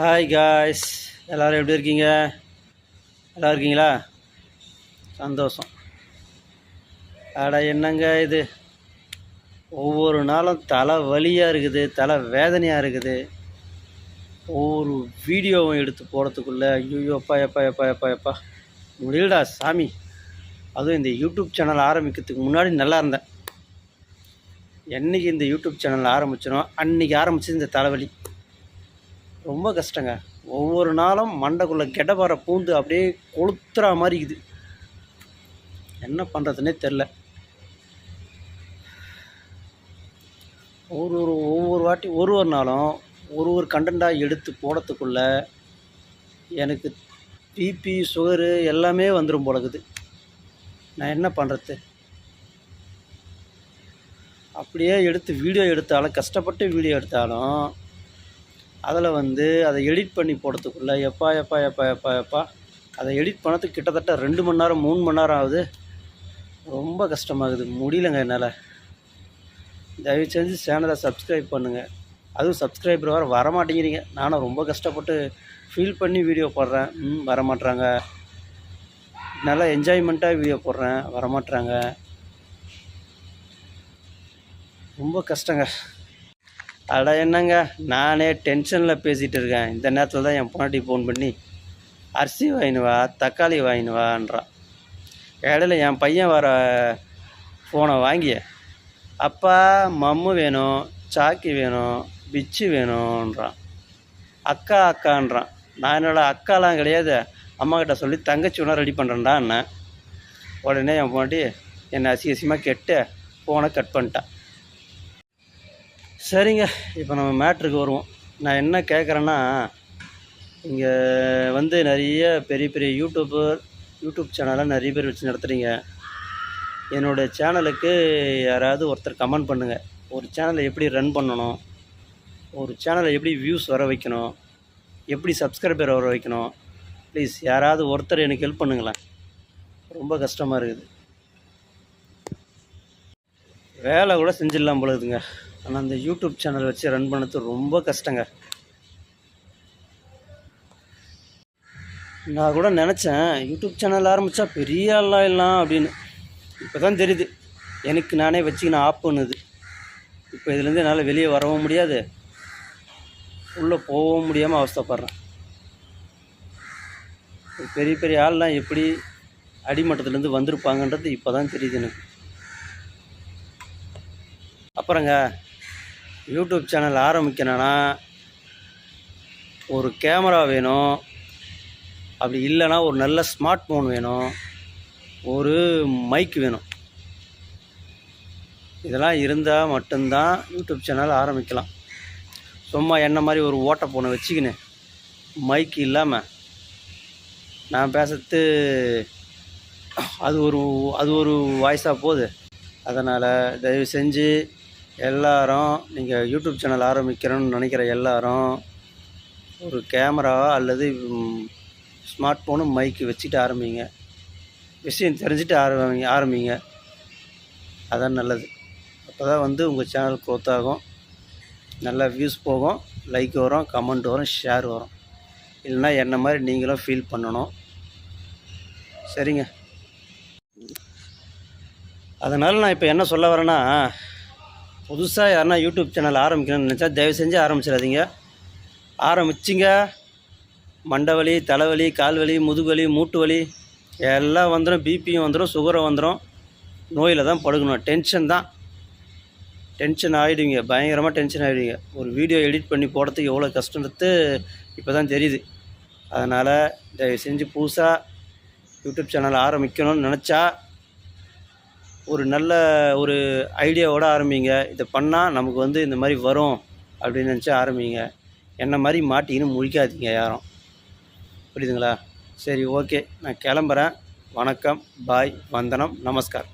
Hi guys, எல்லோரும் எப்படி இருக்கீங்க? நல்லா இருக்கீங்களா? சந்தோஷம். என்னங்க இது, ஒவ்வொரு நாளும் தலை வலியாக இருக்குது, தலை வேதனையாக இருக்குது. ஒவ்வொரு வீடியோவும் எடுத்து போகிறதுக்குள்ளே ஐயோ எப்பா எப்பா எப்பா எப்பா எப்பா முடியலடா சாமி. அதுவும் இந்த யூடியூப் சேனல் ஆரம்பிக்கிறதுக்கு முன்னாடி நல்லா இருந்தேன். என்றைக்கு இந்த யூடியூப் சேனல் ஆரம்பிச்சினோ அன்றைக்கி ஆரம்பிச்சது இந்த தலைவலி. ரொம்ப கஷ்டங்க. ஒவ்வொரு நாளும் மண்டைக்குள்ளே கெடபார பூந்து அப்படியே கொளுத்துற மாதிரி இருக்குது. என்ன பண்ணுறதுனே தெரில. ஒவ்வொரு வாட்டி ஒரு நாளும் ஒரு கண்டென்ட்டாக எடுத்து போடுறதுக்குள்ள எனக்கு பிபி சுகரு எல்லாமே வந்துடும் போலக்குது. நான் என்ன பண்ணுறது? அப்படியே எடுத்து வீடியோ எடுத்தாலும், கஷ்டப்பட்டு வீடியோ எடுத்தாலும் அதில் அதை எடிட் பண்ணி போடுறதுக்குள்ளே எப்பா எப்பா எப்பா எப்பா எப்பா அதை எடிட் பண்ணதுக்கு கிட்டத்தட்ட 2 மணி நேரம் 3 மணி நேரம் ஆகுது. ரொம்ப கஷ்டமாகுது, முடியலங்க என்னால். தயவு செஞ்சு சேனலை சப்ஸ்கிரைப் பண்ணுங்கள். அதுவும் சப்ஸ்கிரைபர் வேறு வரமாட்டேங்கிறீங்க. நானும் ரொம்ப கஷ்டப்பட்டு ஃபீல் பண்ணி வீடியோ போடுறேன், வரமாட்றாங்க. நல்லா என்ஜாய்மெண்ட்டாக வீடியோ போடுறேன், வரமாட்றாங்க. ரொம்ப கஷ்டங்க. என்னங்க, நானே டென்ஷனில் பேசிகிட்டு இருக்கேன். இந்த நேரத்தில் தான் என் பொண்டாட்டி ஃபோன் பண்ணி அரிசி வாங்கினுவா, தக்காளி வாங்கினுவான்றான். இடையில என் பையன் வர ஃபோனை வாங்கி அப்பா மம்மு வேணும், சாக்கி வேணும், பிச்சு வேணுன்றான். அக்கா அக்கான்றான். நான் என்னோட அக்காலாம் கிடையாது, அம்மாக்கிட்ட சொல்லி தங்கச்சி ஒன்றா ரெடி பண்ணுறேன்டா என்ன. உடனே என் பொண்டாட்டி என்னை அசிங்கமாக கெட்டு ஃபோனை கட் பண்ணிட்டான். சரிங்க, இப்போ நம்ம மேட்ருக்கு வருவோம். நான் என்ன கேட்குறேன்னா, இங்கே நிறைய பெரிய பெரிய யூடியூப் சேனலாக நிறைய பேர் வச்சு நடத்துகிறீங்க. என்னோடய சேனலுக்கு யாராவது ஒருத்தர் கமெண்ட் பண்ணுங்கள். ஒரு சேனலை எப்படி ரன் பண்ணணும், ஒரு சேனலை எப்படி வியூஸ் வர வைக்கணும், எப்படி சப்ஸ்கிரைபர் வர வைக்கணும். ப்ளீஸ் யாராவது ஒருத்தர் எனக்கு ஹெல்ப் பண்ணுங்களேன். ரொம்ப கஷ்டமாக இருக்குது. வேலை கூட செஞ்சிடலாம் போலதுங்க. ஆனால் அந்த யூடியூப் சேனல் வச்சு ரன் பண்ணது ரொம்ப கஷ்டங்க. நான் கூட நினச்சேன் யூடியூப் சேனல் ஆரம்பித்தா பெரிய ஆளாயிடலாம் அப்படின்னு. இப்போ தான் தெரியுது எனக்கு நானே வச்சுக்கின ஆப் பண்ணுது. இப்போ இதுலேருந்து என்னால் வெளியே வரவும் முடியாது, உள்ளே போகவும் முடியாமல் அவஸ்தைப்படுறேன். பெரிய பெரிய ஆள்லாம் எப்படி அடிமட்டத்துலேருந்து வந்திருப்பாங்கன்றது இப்போ தான் தெரியுது எனக்கு. அப்புறங்க, யூடியூப் சேனல் ஆரம்பிக்கணும்னா ஒரு கேமரா வேணும், அப்படி இல்லைன்னா ஒரு நல்ல ஸ்மார்ட் ஃபோன் வேணும், ஒரு மைக் வேணும். இதெல்லாம் இருந்தால் மட்டும்தான் யூடியூப் சேனல் ஆரம்பிக்கலாம். சும்மா என்ன மாதிரி ஒரு ஓட்டை ஃபோனை வச்சுக்கின்னு மைக் இல்லாமல் நான் பேசுறது அது ஒரு வாய்ஸாக போகுது. அதனால் தயவு செஞ்சு எல்லாரும், நீங்கள் யூடியூப் சேனல் ஆரம்பிக்கிறோன்னு நினைக்கிற எல்லாரும் ஒரு கேமரா அல்லது ஸ்மார்ட் ஃபோனு மைக்கு வச்சுட்டு ஆரம்பிங்க. விஷயம் தெரிஞ்சுட்டு ஆரம்பிங்க. அதான் நல்லது. அப்போ தான் உங்கள் சேனல் க்ரோத் ஆகும், நல்லா வியூஸ் போகும், லைக் வரும், கமெண்ட் வரும், ஷேர் வரும். இல்லைன்னா என்ன மாதிரி நீங்களும் ஃபீல் பண்ணணும். சரிங்க. அதனால் நான் இப்போ என்ன சொல்ல வரேன்னா, புதுசாக யாருன்னா யூடியூப் சேனல் ஆரம்பிக்கணும்னு நினச்சா தயவு செஞ்சு ஆரம்பிச்சிடாதீங்க. ஆரம்பிச்சிங்க மண்டை வலி, தலைவலி, கால் வலி, முதுகுவலி, மூட்டு வலி எல்லாம் வந்துடும். பிபியும் வந்துடும், சுகரும் வந்துடும். நோயில் தான் படுக்கணும். டென்ஷன் ஆகிடுவீங்க, பயங்கரமாக டென்ஷன் ஆகிடுவீங்க. ஒரு வீடியோ எடிட் பண்ணி போடுறதுக்கு எவ்வளோ கஷ்டன்றது இப்போ தான் தெரியுது. அதனால் தயவு செஞ்சு புதுசாக யூடியூப் சேனல் ஆரம்பிக்கணும்னு நினச்சா ஒரு நல்ல ஒரு ஐடியாவோடு ஆரம்பிங்க. இதை பண்ணால் நமக்கு இந்த மாதிரி வரும் அப்படின்னு நினச்சி ஆரம்பிங்க. என்ன மாதிரி மாட்டிக்கின்னு முழிக்காதீங்க யாரும். புரியுதுங்களா? சரி, ஓகே, நான் கிளம்புறேன். வணக்கம், பாய், வந்தனம், நமஸ்கார்.